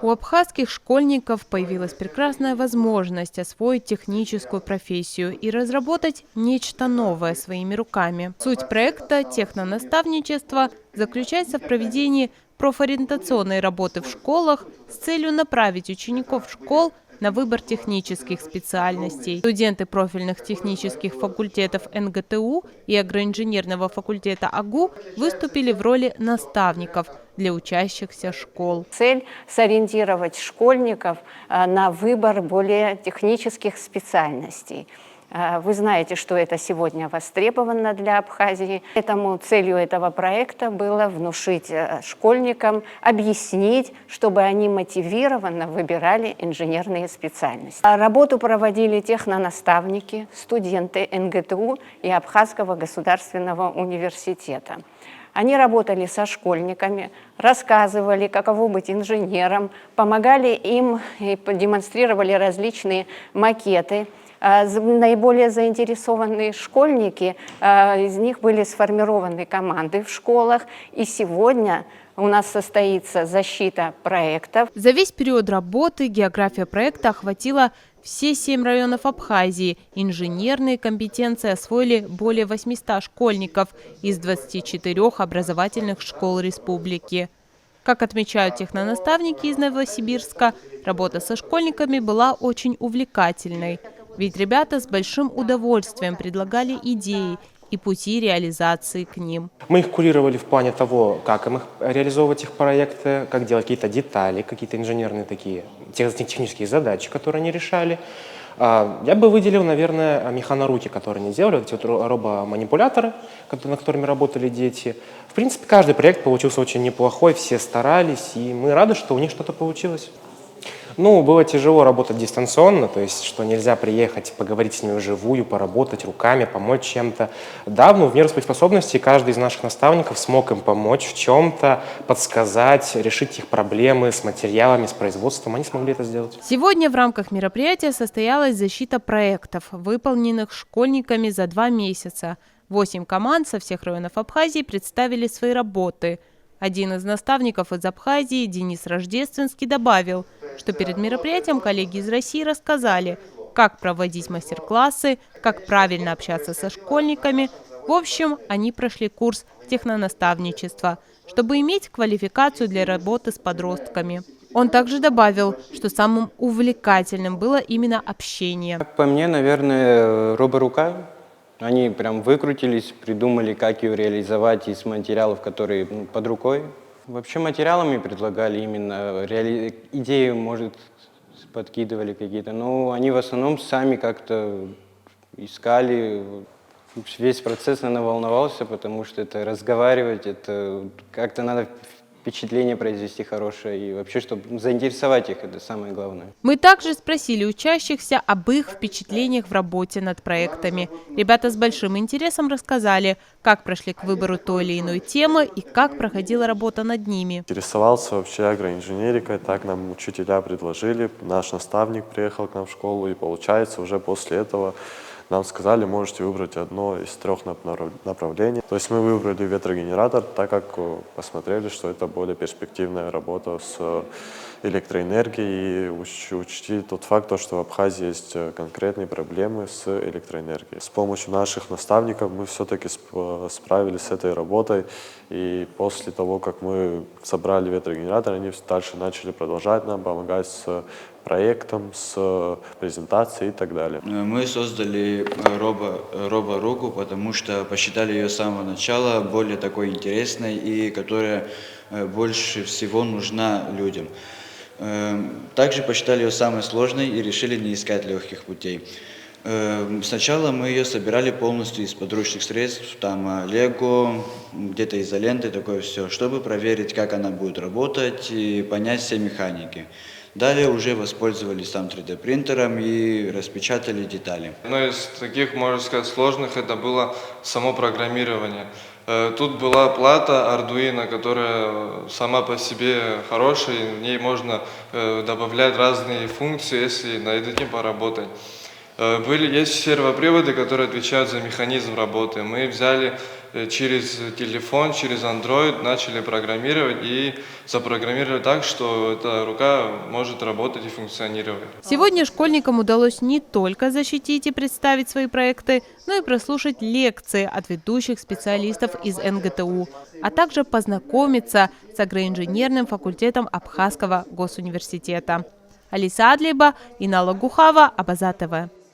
У абхазских школьников появилась прекрасная возможность освоить техническую профессию и разработать нечто новое своими руками. Суть проекта «Технонаставничество» заключается в проведении профориентационной работы в школах с целью направить учеников школ на выбор технических специальностей. Студенты профильных технических факультетов НГТУ и агроинженерного факультета АГУ выступили в роли наставников для учащихся школ. Цель – сориентировать школьников на выбор более технических специальностей. Вы знаете, что это сегодня востребовано для Абхазии. Поэтому целью этого проекта было внушить школьникам, объяснить, чтобы они мотивированно выбирали инженерные специальности. Работу проводили технонаставники, студенты НГТУ и Абхазского государственного университета. Они работали со школьниками, рассказывали, каково быть инженером, помогали им и демонстрировали различные макеты. Наиболее заинтересованные школьники, из них были сформированы команды в школах, и сегодня у нас состоится защита проектов. За весь период работы география проекта охватила все 7 районов Абхазии. Инженерные компетенции освоили более 800 школьников из 24 образовательных школ республики. Как отмечают технонаставники из Новосибирска, работа со школьниками была очень увлекательной. Ведь ребята с большим удовольствием предлагали идеи и пути реализации к ним. Мы их курировали в плане того, как им реализовывать их проекты, как делать какие-то детали, какие-то инженерные такие технические задачи, которые они решали. Я бы выделил, наверное, механоруки, которые они делали, эти вот робоманипуляторы, над которыми работали дети. В принципе, каждый проект получился очень неплохой, все старались, и мы рады, что у них что-то получилось. Ну, было тяжело работать дистанционно, то есть, что нельзя приехать, поговорить с ними вживую, поработать руками, помочь чем-то. Да, но в меру своих способностей каждый из наших наставников смог им помочь в чем-то, подсказать, решить их проблемы с материалами, с производством. Они смогли это сделать. Сегодня в рамках мероприятия состоялась защита проектов, выполненных школьниками за 2 месяца. 8 команд со всех районов Абхазии представили свои работы. Один из наставников из Абхазии, Денис Рождественский, добавил, что перед мероприятием коллеги из России рассказали, как проводить мастер-классы, как правильно общаться со школьниками. В общем, они прошли курс технонаставничества, чтобы иметь квалификацию для работы с подростками. Он также добавил, что самым увлекательным было именно общение. Как по мне, наверное, роборука. Они прям выкрутились, придумали, как ее реализовать из материалов, которые под рукой. Вообще материалами предлагали именно, идеи, может, подкидывали какие-то, но они в основном сами как-то искали. Весь процесс, наверное, волновался, потому что это разговаривать, это как-то надо впечатление произвести хорошее и вообще, чтобы заинтересовать их, это самое главное. Мы также спросили учащихся об их впечатлениях в работе над проектами. Ребята с большим интересом рассказали, как прошли к выбору той или иной темы и как проходила работа над ними. Интересовался вообще агроинженерикой, так нам учителя предложили, наш наставник приехал к нам в школу, и получается уже после этого нам сказали, можете выбрать одно из 3 направлений. То есть мы выбрали ветрогенератор, так как посмотрели, что это более перспективная работа с электроэнергией, и учтили тот факт, что в Абхазии есть конкретные проблемы с электроэнергией. С помощью наших наставников мы все-таки справились с этой работой, и после того, как мы собрали ветрогенератор, они дальше начали продолжать нам помогать с проектом, с презентацией и так далее. Мы создали роборуку, потому что посчитали ее с самого начала более такой интересной и которая больше всего нужна людям. Также посчитали ее самой сложной и решили не искать легких путей. Сначала мы ее собирали полностью из подручных средств, там лего, где-то изоленты, такое все, чтобы проверить, как она будет работать и понять все механики. Далее уже воспользовались там 3D принтером и распечатали детали. Одно из таких, можно сказать, сложных, это было само программирование. Тут была плата Arduino, которая сама по себе хорошая, в ней можно добавлять разные функции, если над этим поработать. Есть сервоприводы, которые отвечают за механизм работы. Мы взяли через телефон, через Android начали программировать и запрограммировали так, что эта рука может работать и функционировать. Сегодня школьникам удалось не только защитить и представить свои проекты, но и прослушать лекции от ведущих специалистов из НГТУ, а также познакомиться с агроинженерным факультетом Абхазского госуниверситета. Алиса Адлиева, Инала Гухава, Абаза ТВ.